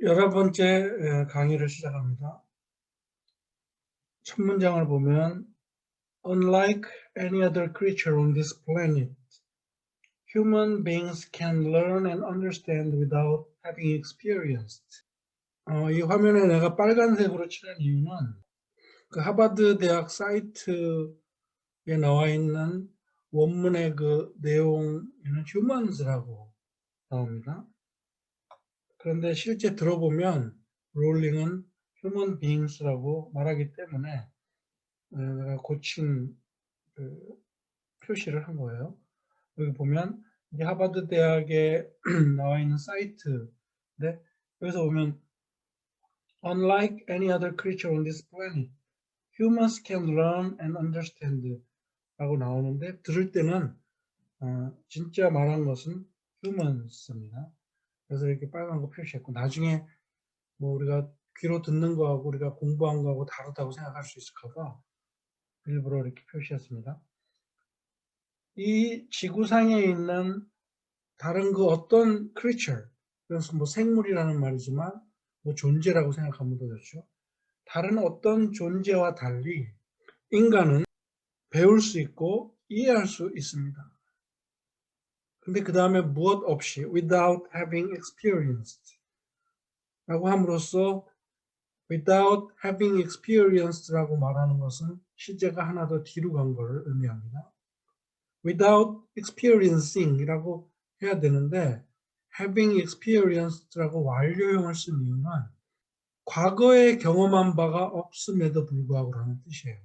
11번째 강의를 시작합니다. 첫 문장을 보면 Unlike any other creature on this planet, human beings can learn and understand without having experienced. 이 화면에 내가 빨간색으로 칠한 이유는 그 하버드 대학 사이트에 나와 있는 원문의 그 내용에는 humans라고 나옵니다. 그런데 실제 들어보면 롤링은 human beings라고 말하기 때문에 내가 고친 그 표시를 한 거예요. 여기 보면 이 하버드 대학에 나와 있는 사이트인데 여기서 보면 Unlike any other creature on this planet, humans can learn and understand 라고 나오는데 들을 때는 진짜 말한 것은 humans입니다. 그래서 이렇게 빨간 거 표시했고 나중에 뭐 우리가 귀로 듣는 거하고 우리가 공부한 거하고 다르다고 생각할 수 있을까 봐 일부러 이렇게 표시했습니다. 이 지구상에 있는 다른 그 어떤 creature, 그래서 뭐 생물이라는 말이지만 뭐 존재라고 생각하면 더 좋죠. 다른 어떤 존재와 달리 인간은 배울 수 있고 이해할 수 있습니다. 근데 그 다음에 무엇 없이 without having experienced 라고 함으로써 without having experienced 라고 말하는 것은 시제가 하나 더 뒤로 간 것을 의미합니다. without experiencing 이라고 해야 되는데 having experienced라고 완료형을 쓴 이유는 과거에 경험한 바가 없음에도 불구하고 라는 뜻이에요.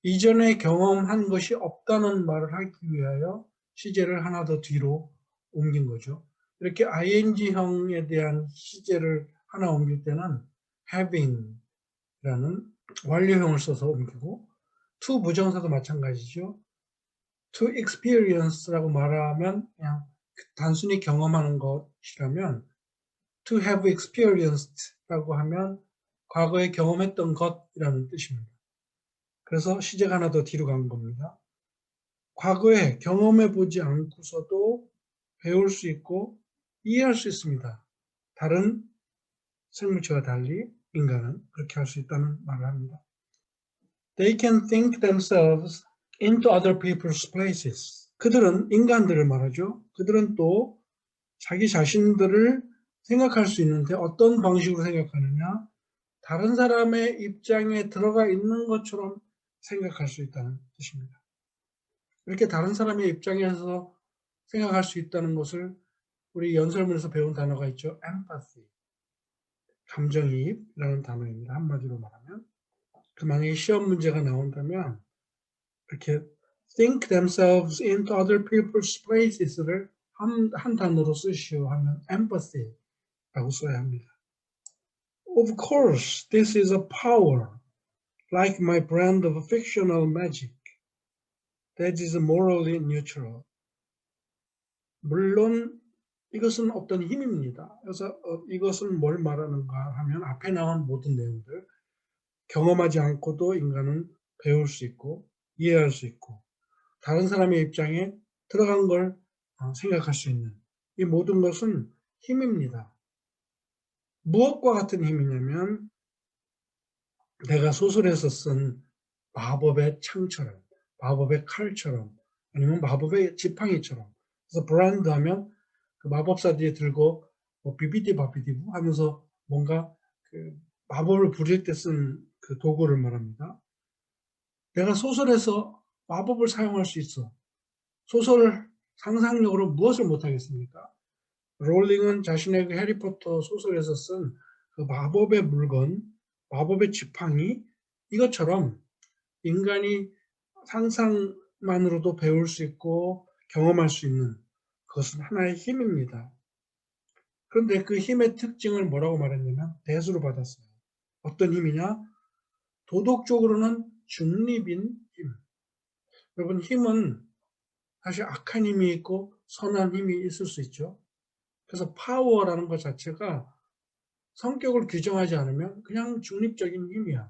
이전에 경험한 것이 없다는 말을 하기 위하여 시제를 하나 더 뒤로 옮긴 거죠. 이렇게 ing형에 대한 시제를 하나 옮길 때는 having라는 완료형을 써서 옮기고 to 부정사도 마찬가지죠. to experience라고 말하면 그냥 단순히 경험하는 것이라면 to have experienced라고 하면 과거에 경험했던 것이라는 뜻입니다. 그래서 시제가 하나 더 뒤로 간 겁니다. 과거에 경험해 보지 않고서도 배울 수 있고 이해할 수 있습니다. 다른 생물체와 달리 인간은 그렇게 할 수 있다는 말을 합니다. They can think themselves into other people's places. 그들은 인간들을 말하죠. 그들은 또 자기 자신들을 생각할 수 있는데 어떤 방식으로 생각하느냐? 다른 사람의 입장에 들어가 있는 것처럼 생각할 수 있다는 뜻입니다. 이렇게 다른 사람의 입장에서 생각할 수 있다는 것을 우리 연설문에서 배운 단어가 있죠. empathy, 감정이입이라는 단어입니다. 한마디로 말하면. 그 만약에 시험 문제가 나온다면 이렇게 think themselves into other people's places를 한 단어로 쓰시오 하면 empathy라고 써야 합니다. Of course, this is a power, like my brand of fictional magic, that is morally neutral. 물론 이것은 어떤 힘입니다. 그래서 이것은 뭘 말하는가 하면 앞에 나온 모든 내용들, 경험하지 않고도 인간은 배울 수 있고 이해할 수 있고 다른 사람의 입장에 들어간 걸 생각할 수 있는 이 모든 것은 힘입니다. 무엇과 같은 힘이냐면 내가 소설에서 쓴 마법의 창처럼, 마법의 칼처럼, 아니면 마법의 지팡이처럼. 그래서 브랜드 하면 그 마법사들이 들고 뭐 비비디 바비디부 하면서 뭔가 그 마법을 부릴 때 쓴 그 도구를 말합니다. 내가 소설에서 마법을 사용할 수 있어. 소설 상상력으로 무엇을 못하겠습니까? 롤링은 자신의 그 해리포터 소설에서 쓴 그 마법의 물건, 마법의 지팡이 이것처럼 인간이 상상만으로도 배울 수 있고 경험할 수 있는 그것은 하나의 힘입니다. 그런데 그 힘의 특징을 뭐라고 말했냐면 대수로 받았어요. 어떤 힘이냐? 도덕적으로는 중립인 힘. 여러분 힘은 사실 악한 힘이 있고 선한 힘이 있을 수 있죠. 그래서 파워라는 것 자체가 성격을 규정하지 않으면 그냥 중립적인 힘이야.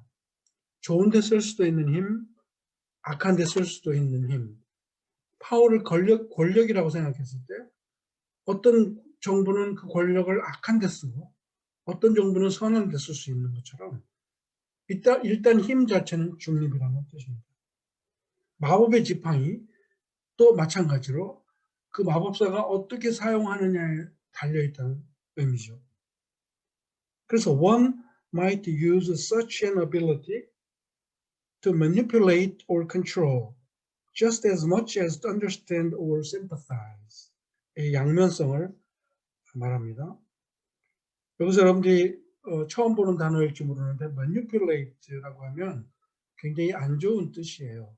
좋은 데 쓸 수도 있는 힘, 악한 데 쓸 수도 있는 힘. 파워를 권력이라고 생각했을 때 어떤 정부는 그 권력을 악한 데 쓰고 어떤 정부는 선언 데 쓸 수 있는 것처럼 일단 힘 자체는 중립이라는 뜻입니다. 마법의 지팡이 또 마찬가지로 그 마법사가 어떻게 사용하느냐에 달려있다는 의미죠. 그래서 one might use such an ability to manipulate or control just as much as to understand or sympathize. 이 양면성을 말합니다. 여기서 여러분들이 처음 보는 단어일지 모르는데 manipulate라고 하면 굉장히 안 좋은 뜻이에요.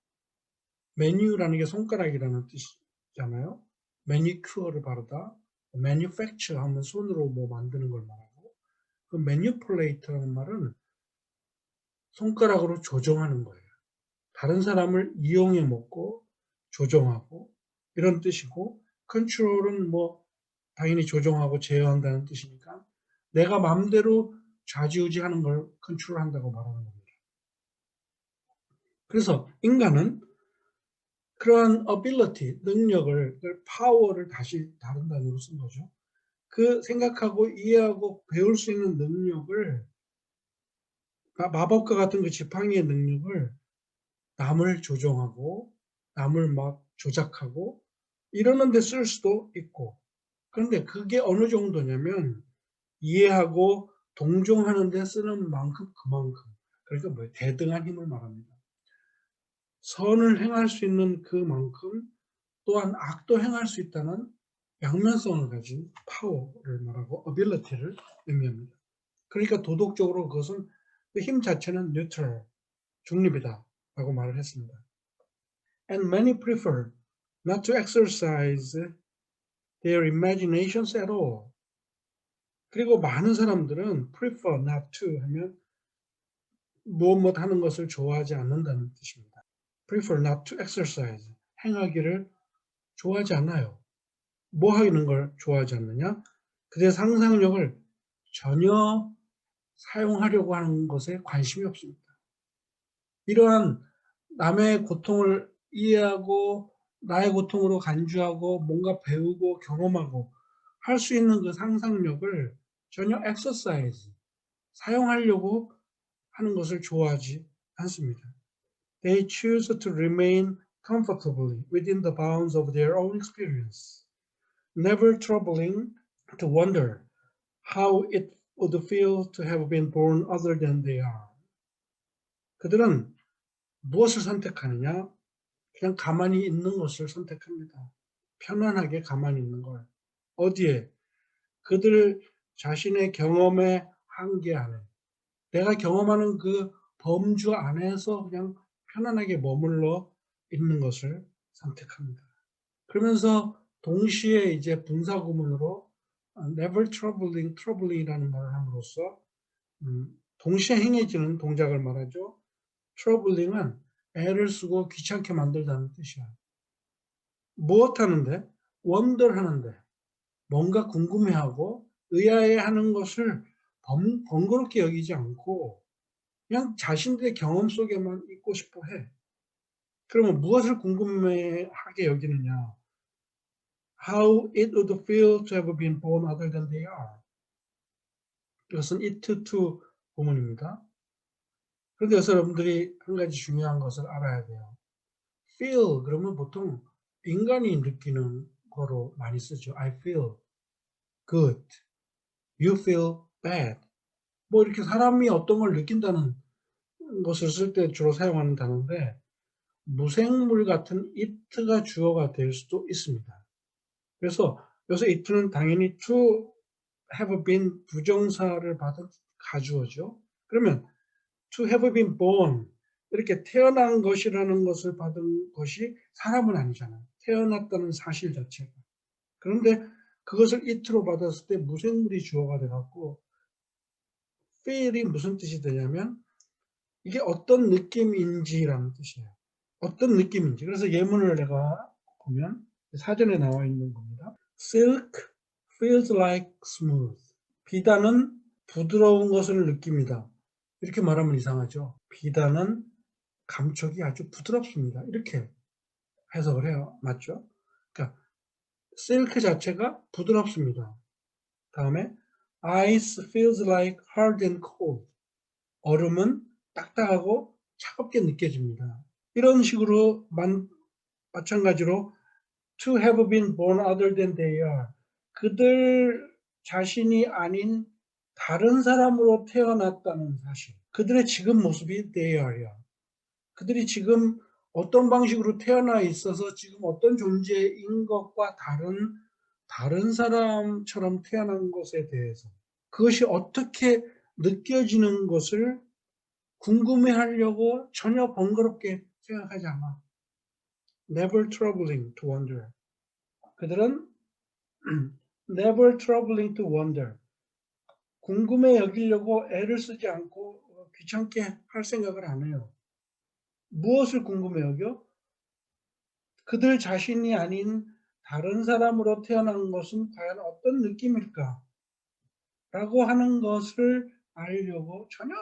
메뉴라는 게 손가락이라는 뜻이잖아요. 매니큐어를 바르다, manufacture 하면 손으로 뭐 만드는 걸 말하고, 그 manipulate라는 말은 손가락으로 조종하는 거예요. 다른 사람을 이용해 먹고 조종하고 이런 뜻이고, 컨트롤은 뭐 당연히 조종하고 제어한다는 뜻이니까 내가 마음대로 좌지우지하는 걸 컨트롤한다고 말하는 겁니다. 그래서 인간은 그러한 ability, 능력을, 파워를 다시 다른 단어로 쓴 거죠. 그 생각하고 이해하고 배울 수 있는 능력을, 마법과 같은 그 지팡이의 능력을 남을 조종하고 남을 막 조작하고 이러는 데 쓸 수도 있고, 그런데 그게 어느 정도냐면 이해하고 동정하는 데 쓰는 만큼 그만큼, 그러니까 뭐 대등한 힘을 말합니다. 선을 행할 수 있는 그만큼 또한 악도 행할 수 있다는 양면성을 가진 파워를 말하고 ability를 의미합니다. 그러니까 도덕적으로 그것은 그 힘 자체는 neutral, 중립이다 라고 말을 했습니다. And many prefer not to exercise their imaginations at all. 그리고 많은 사람들은 prefer not to 하면 무엇 하는 것을 좋아하지 않는다는 뜻입니다. prefer not to exercise, 행하기를 좋아하지 않아요. 뭐 하는 걸 좋아하지 않느냐? 그들의 상상력을 전혀 사용하려고 하는 것에 관심이 없습니다. 이러한 남의 고통을 이해하고 나의 고통으로 간주하고 뭔가 배우고 경험하고 할 수 있는 그 상상력을 전혀 exercise, 사용하려고 하는 것을 좋아하지 않습니다. They choose to remain comfortably within the bounds of their own experience, never troubling to wonder how it would feel to have been born other than they are. 그들은 무엇을 선택하느냐? 그냥 가만히 있는 것을 선택합니다. 편안하게 가만히 있는 걸. 어디에? 그들 자신의 경험의 한계 안에, 내가 경험하는 그 범주 안에서 그냥 편안하게 머물러 있는 것을 선택합니다. 그러면서 동시에 이제 분사구문으로 never troubling이라는 말을 함으로써 동시에 행해지는 동작을 말하죠. troubling은 애를 쓰고 귀찮게 만들다는 뜻이야. 무엇 하는데? wonder 하는데, 뭔가 궁금해하고 의아해하는 것을 번거롭게 여기지 않고 그냥 자신들의 경험 속에만 있고 싶어 해. 그러면 무엇을 궁금해하게 여기느냐? How it would feel to have been born other than they are. 이것은 it to 부문입니다. 그런데 여기서 여러분들이 한 가지 중요한 것을 알아야 돼요. feel 그러면 보통 인간이 느끼는 거로 많이 쓰죠. I feel good, you feel bad. 뭐 이렇게 사람이 어떤 걸 느낀다는 것을 쓸 때 주로 사용하는 단어인데, 무생물 같은 it가 주어가 될 수도 있습니다. 그래서 여기서 it는 당연히 to have been 부정사를 받은 가주어죠. 그러면 to have been born, 이렇게 태어난 것이라는 것을 받은 것이 사람은 아니잖아요. 태어났다는 사실 자체가. 그런데 그것을 it로 받았을 때 무생물이 주어가 돼갖고 feel이 무슨 뜻이 되냐면 이게 어떤 느낌인지라는 뜻이에요. 어떤 느낌인지. 그래서 예문을 내가 보면 사전에 나와 있는 겁니다. Silk feels like smooth. 비단은 부드러운 것을 느낍니다. 이렇게 말하면 이상하죠. 비단은 감촉이 아주 부드럽습니다. 이렇게 해석을 해요. 맞죠? 그러니까 silk 자체가 부드럽습니다. 다음에 Ice feels like hard and cold. 얼음은 딱딱하고 차갑게 느껴집니다. 이런 식으로 마찬가지로 to have been born other than they are. 그들 자신이 아닌 다른 사람으로 태어났다는 사실. 그들의 지금 모습이 they are야. 그들이 지금 어떤 방식으로 태어나 있어서 지금 어떤 존재인 것과 다른 사람처럼 태어난 것에 대해서 그것이 어떻게 느껴지는 것을 궁금해하려고 전혀 번거롭게 생각하지 않아. Never troubling to wonder. 그들은 never troubling to wonder. 궁금해 여기려고 애를 쓰지 않고 귀찮게 할 생각을 안 해요. 무엇을 궁금해 여겨? 그들 자신이 아닌 다른 사람으로 태어난 것은 과연 어떤 느낌일까? 라고 하는 것을 알려고 전혀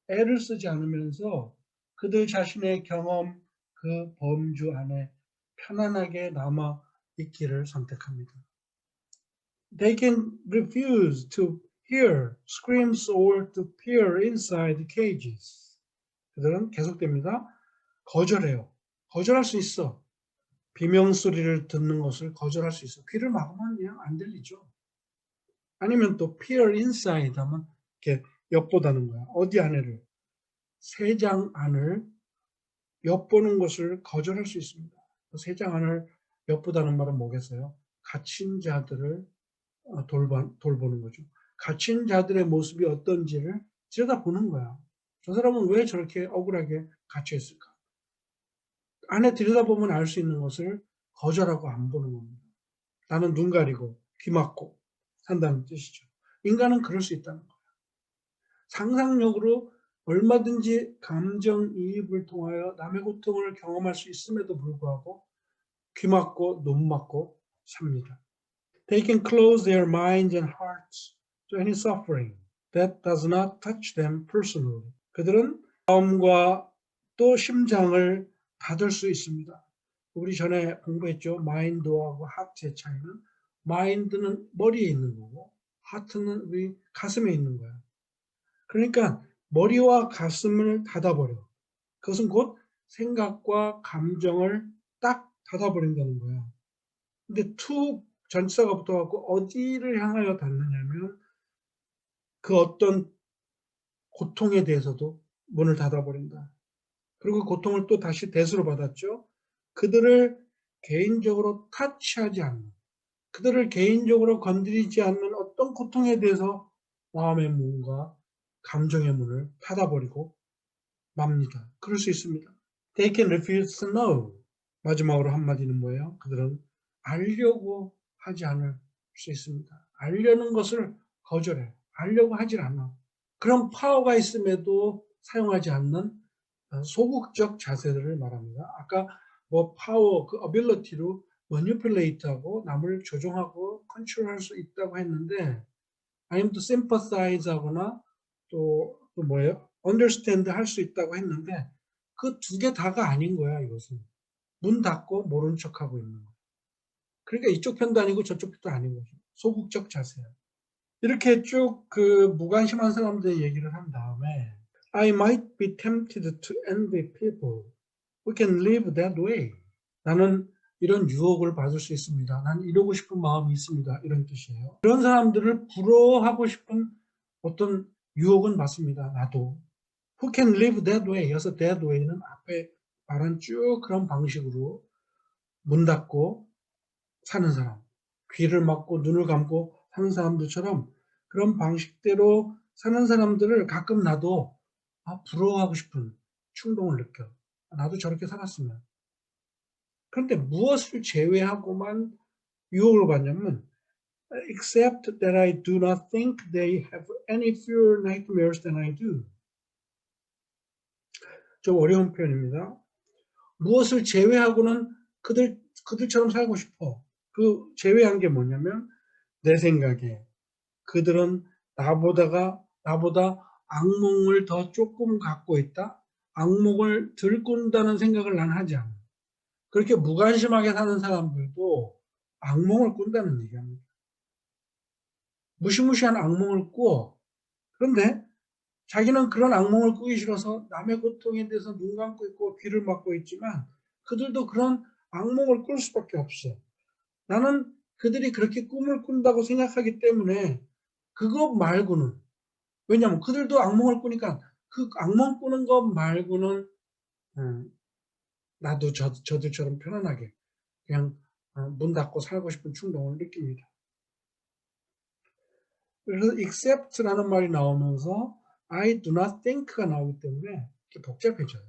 애를 쓰지 않으면서 그들 자신의 경험, 그 범주 안에 편안하게 남아 있기를 선택합니다. They can refuse to hear screams or to peer inside cages. 그들은 계속됩니다. 거절해요. 거절할 수 있어. 비명 소리를 듣는 것을 거절할 수 있어. 귀를 막으면 그냥 안 들리죠. 아니면 또 peer inside 하면 이렇게 엿보다는 거야. 어디 안에를? 세장 안을 엿보는 것을 거절할 수 있습니다. 세장 안을 엿보다는 말은 뭐겠어요? 갇힌 자들을 돌보는 거죠. 갇힌 자들의 모습이 어떤지를 들여다보는 거야. 저 사람은 왜 저렇게 억울하게 갇혀 있을까? 안에 들여다보면 알 수 있는 것을 거절하고 안 보는 겁니다. 나는 눈 가리고 귀 막고 산다는 뜻이죠. 인간은 그럴 수 있다는 거예요. 상상력으로 얼마든지 감정이입을 통하여 남의 고통을 경험할 수 있음에도 불구하고 귀 막고 눈 막고 삽니다. They can close their minds and hearts to any suffering that does not touch them personally. 그들은 마음과 또 심장을 닫을 수 있습니다. 우리 전에 공부했죠. 마인드하고 하트의 차이는 마인드는 머리에 있는 거고 하트는 우리 가슴에 있는 거야. 그러니까 머리와 가슴을 닫아버려. 그것은 곧 생각과 감정을 딱 닫아버린다는 거야. 근데 to 전치사가 붙어갖고 어디를 향하여 닫느냐면 그 어떤 고통에 대해서도 문을 닫아버린다. 그리고 그 고통을 또 다시 대수로 받았죠. 그들을 개인적으로 타치하지 않는, 그들을 개인적으로 건드리지 않는 어떤 고통에 대해서 마음의 문과 감정의 문을 닫아버리고 맙니다. 그럴 수 있습니다. They can refuse to know. 마지막으로 한마디는 뭐예요? 그들은 알려고 하지 않을 수 있습니다. 알려는 것을 거절해. 알려고 하질 않아. 그런 파워가 있음에도 사용하지 않는 소극적 자세들을 말합니다. 아까 뭐 파워, 그 ability로 manipulate하고 남을 조종하고 컨트롤할 수 있다고 했는데 아니면 또 sympathize 하거나 또 뭐예요? understand 할 수 있다고 했는데 그 두 개 다가 아닌 거야, 이것은. 문 닫고 모른 척하고 있는 거야. 그러니까 이쪽 편도 아니고 저쪽 편도 아닌 거죠. 소극적 자세야. 이렇게 쭉 그 무관심한 사람들의 얘기를 한 다음에 I might be tempted to envy people who can live that way. 나는 이런 유혹을 받을 수 있습니다. 난 이러고 싶은 마음이 있습니다. 이런 뜻이에요. 그런 사람들을 부러워하고 싶은 어떤 유혹은 맞습니다. 나도. Who can live that way? 여기서 that way는 앞에 말한 쭉 그런 방식으로 문 닫고 사는 사람, 귀를 막고 눈을 감고 사는 사람들처럼 그런 방식대로 사는 사람들을 가끔 나도 부러워하고 싶은 충동을 느껴. 나도 저렇게 살았으면. 그런데 무엇을 제외하고만 유혹을 받냐면 except that I do not think they have any fewer nightmares than I do. 좀 어려운 표현입니다. 무엇을 제외하고는 그들처럼 살고 싶어. 그 제외한 게 뭐냐면 내 생각에 그들은 나보다 악몽을 더 조금 갖고 있다. 악몽을 덜 꾼다는 생각을 난 하지 않아. 그렇게 무관심하게 사는 사람들도 악몽을 꾼다는 얘기합니다. 무시무시한 악몽을 꾸어. 그런데 자기는 그런 악몽을 꾸기 싫어서 남의 고통에 대해서 눈 감고 있고 귀를 막고 있지만 그들도 그런 악몽을 꿀 수밖에 없어. 나는 그들이 그렇게 꿈을 꾼다고 생각하기 때문에 그것 말고는, 왜냐하면 그들도 악몽을 꾸니까 그 악몽 꾸는 것 말고는 나도 저들처럼 편안하게 그냥 문 닫고 살고 싶은 충동을 느낍니다. 그래서 except라는 말이 나오면서 I do not think가 나오기 때문에 이렇게 복잡해져요.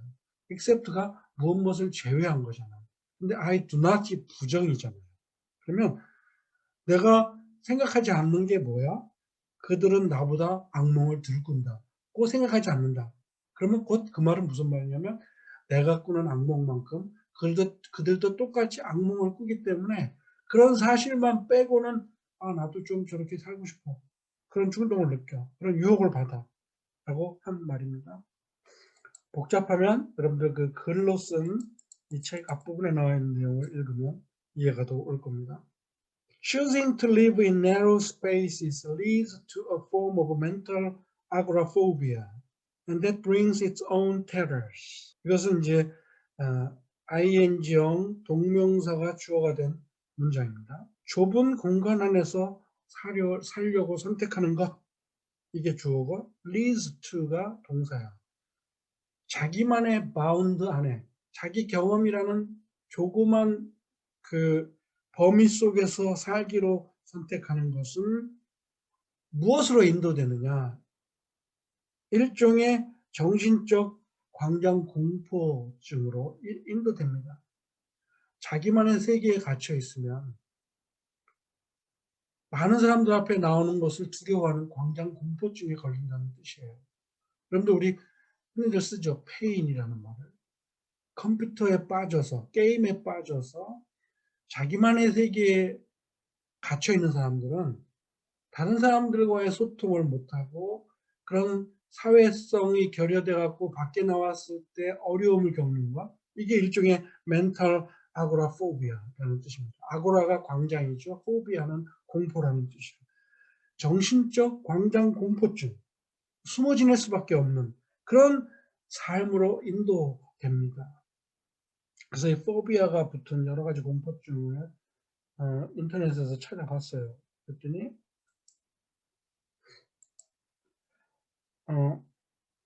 except가 무엇을 제외한 거잖아요. 근데 I do not이 부정이잖아요. 그러면 내가 생각하지 않는 게 뭐야? 그들은 나보다 악몽을 덜 꾼다고 생각하지 않는다. 그러면 곧 그 말은 무슨 말이냐면 내가 꾸는 악몽만큼 그들도 똑같이 악몽을 꾸기 때문에 그런 사실만 빼고는 나도 좀 저렇게 살고 싶어. 그런 충동을 느껴. 그런 유혹을 받아. 라고 한 말입니다. 복잡하면 여러분들 그 글로 쓴 이 책 앞부분에 나와 있는 내용을 읽으면 이해가 더 올 겁니다. Choosing to live in narrow spaces leads to a form of mental agoraphobia, and that brings its own terrors. 이것은 이제 ing형 동명사가 주어가 된 문장입니다. 좁은 공간 안에서 살려고 선택하는 것, 이게 주어고 leads to가 동사야. 자기만의 바운드 안에 자기 경험이라는 조그만 그 범위 속에서 살기로 선택하는 것은 무엇으로 인도되느냐? 일종의 정신적 광장 공포증으로 인도됩니다. 자기만의 세계에 갇혀 있으면 많은 사람들 앞에 나오는 것을 두려워하는 광장 공포증에 걸린다는 뜻이에요. 여러분들 우리 흔히들 쓰죠. 페인이라는 말을. 컴퓨터에 빠져서 게임에 빠져서 자기만의 세계에 갇혀 있는 사람들은 다른 사람들과의 소통을 못하고 그런 사회성이 결여돼 갖고 밖에 나왔을 때 어려움을 겪는 것, 이게 일종의 멘탈 아고라포비아라는 뜻입니다. 아고라가 광장이죠. 포비아는 공포라는 뜻이에요. 정신적 광장 공포증, 숨어 지낼 수밖에 없는 그런 삶으로 인도됩니다. 그래서 이 포비아가 붙은 여러 가지 공포증을 인터넷에서 찾아봤어요. 그랬더니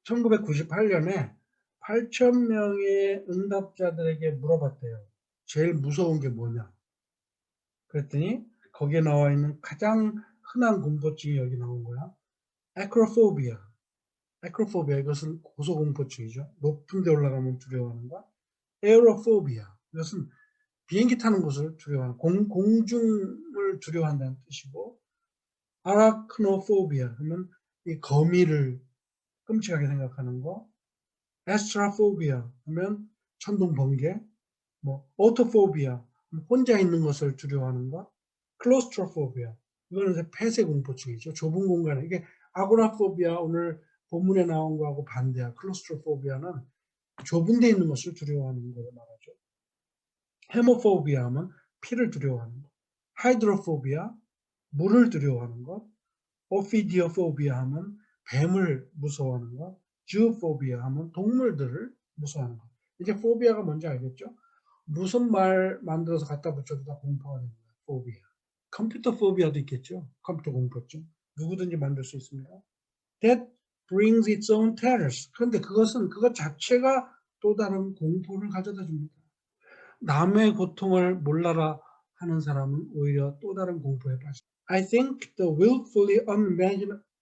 1998년에 8,000명의 응답자들에게 물어봤대요. 제일 무서운 게 뭐냐? 그랬더니 거기에 나와 있는 가장 흔한 공포증이 여기 나온 거야. acrophobia. acrophobia, 이것은 고소공포증이죠. 높은 데 올라가면 두려워하는 거. aerophobia, 이것은 비행기 타는 것을 두려워하는, 공중을 두려워한다는 뜻이고, arachnophobia, 그러면 이 거미를 끔찍하게 생각하는 거. astraphobia 하면 천둥 번개, autophobia 혼자 있는 것을 두려워하는 거. claustrophobia, 이거는 이제 폐쇄 공포증이죠. 좁은 공간에, 이게 agoraphobia 오늘 본문에 나온 거하고 반대야. claustrophobia는 좁은 데 있는 것을 두려워하는 걸 말하죠. hemophobia 하면 피를 두려워하는 것. hydrophobia 물을 두려워하는 것. ophidiophobia 하면 뱀을 무서워하는 것. zoophobia 하면 동물들을 무서워하는 것. 이제 phobia가 뭔지 알겠죠? 무슨 말 만들어서 갖다 붙여도 다 공포가 됩니다. phobia. 컴퓨터 phobia도 있겠죠? 컴퓨터 공포증. 누구든지 만들 수 있습니다. That brings its own terrors. 그런데 그것 자체가 또 다른 공포를 가져다 줍니다. 남의 고통을 몰라라 하는 사람은 오히려 또 다른 공포에 빠집니다. I think the willfully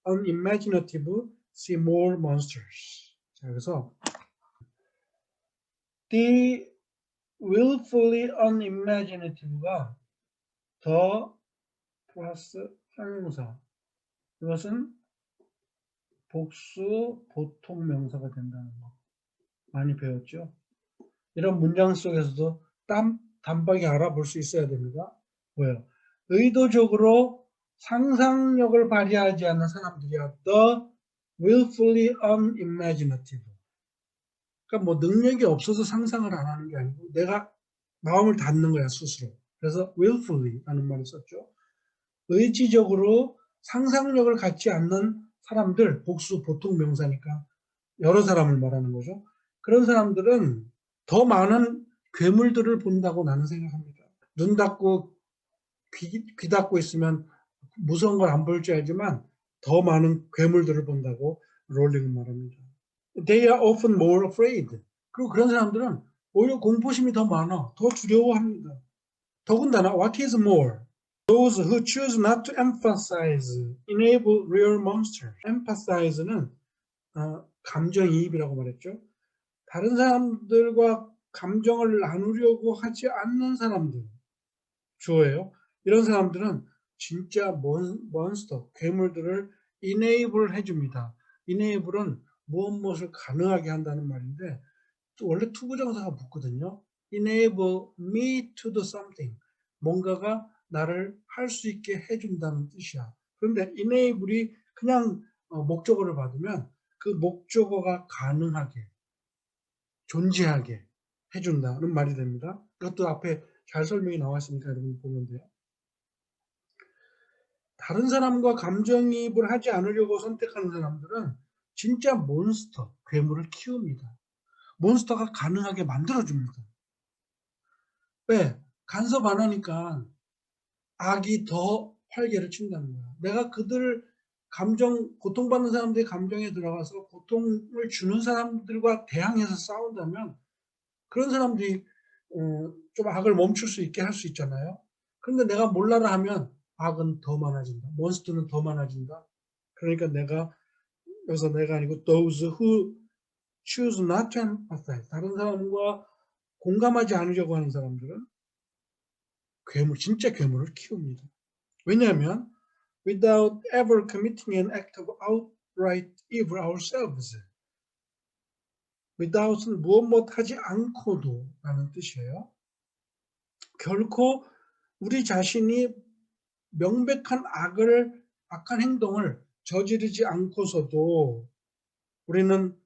unimaginative see more monsters. 자, 그래서 the willfully unimaginative가 더 플러스 형용사. 이것은 복수 보통 명사가 된다는 거. 많이 배웠죠? 이런 문장 속에서도 단박에 알아볼 수 있어야 됩니다. 뭐예요? 의도적으로 상상력을 발휘하지 않는 사람들이야. The willfully unimaginative. 그러니까 뭐 능력이 없어서 상상을 안 하는 게 아니고 내가 마음을 닫는 거야, 스스로. 그래서 willfully라는 말을 썼죠. 의지적으로 상상력을 갖지 않는 사람들, 복수 보통 명사니까 여러 사람을 말하는 거죠. 그런 사람들은 더 많은 괴물들을 본다고 나는 생각합니다. 눈 닫고 귀 닫고 있으면 무서운 걸 안 볼 줄 알지만 더 많은 괴물들을 본다고 롤링은 말합니다. They are often more afraid. 그리고 그런 사람들은 오히려 공포심이 더 많아. 더 두려워합니다. 더군다나 what is more? Those who choose not to emphasize enable real monsters. emphasize는 감정이입이라고 말했죠. 다른 사람들과 감정을 나누려고 하지 않는 사람들 주어예요. 이런 사람들은 진짜 몬스터, 괴물들을 enable 해줍니다. enable은 무엇을 가능하게 한다는 말인데 원래 투부정사가 붙거든요. enable me to do something. 뭔가가 나를 할 수 있게 해준다는 뜻이야. 그런데 enable이 그냥 목적어를 받으면 그 목적어가 가능하게, 존재하게 해준다는 말이 됩니다. 이것도 앞에 잘 설명이 나와 있으니까 여러분 보면 돼요. 다른 사람과 감정이입을 하지 않으려고 선택하는 사람들은 진짜 몬스터, 괴물을 키웁니다. 몬스터가 가능하게 만들어줍니다. 왜? 간섭 안 하니까 악이 더 활개를 친다는 거야. 내가 그들 고통받는 사람들의 감정에 들어가서 고통을 주는 사람들과 대항해서 싸운다면 그런 사람들이 좀 악을 멈출 수 있게 할 수 있잖아요. 그런데 내가 몰라라 하면 악은 더 많아진다. 몬스터는 더 많아진다. 그러니까 여기서 내가 아니고 those who choose not to empathize. 다른 사람과 공감하지 않으려고 하는 사람들은 진짜 괴물을 키웁니다. 왜냐하면 without ever committing an act of outright evil ourselves. without은 무엇 하지 않고도 라는 뜻이에요. 결코 우리 자신이 명백한 악한 행동을 저지르지 않고서도 우리는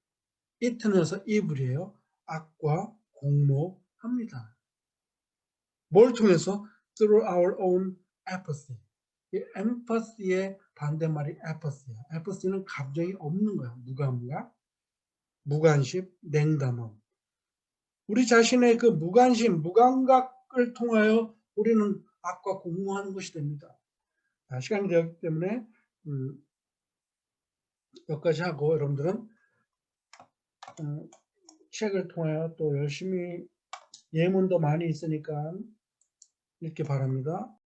it는에서 evil이에요. 악과 공모합니다. 뭘 통해서? Through our own apathy. 이 empathy의 반대말이 apathy야. apathy는 감정이 없는 거야. 무감각, 무관심, 냉담함. 우리 자신의 그 무관심, 무감각을 통하여 우리는 악과 공모하는 것이 됩니다. 시간이 되었기 때문에 여기까지 하고 여러분들은 책을 통하여 또 열심히 예문도 많이 있으니까 읽기 바랍니다.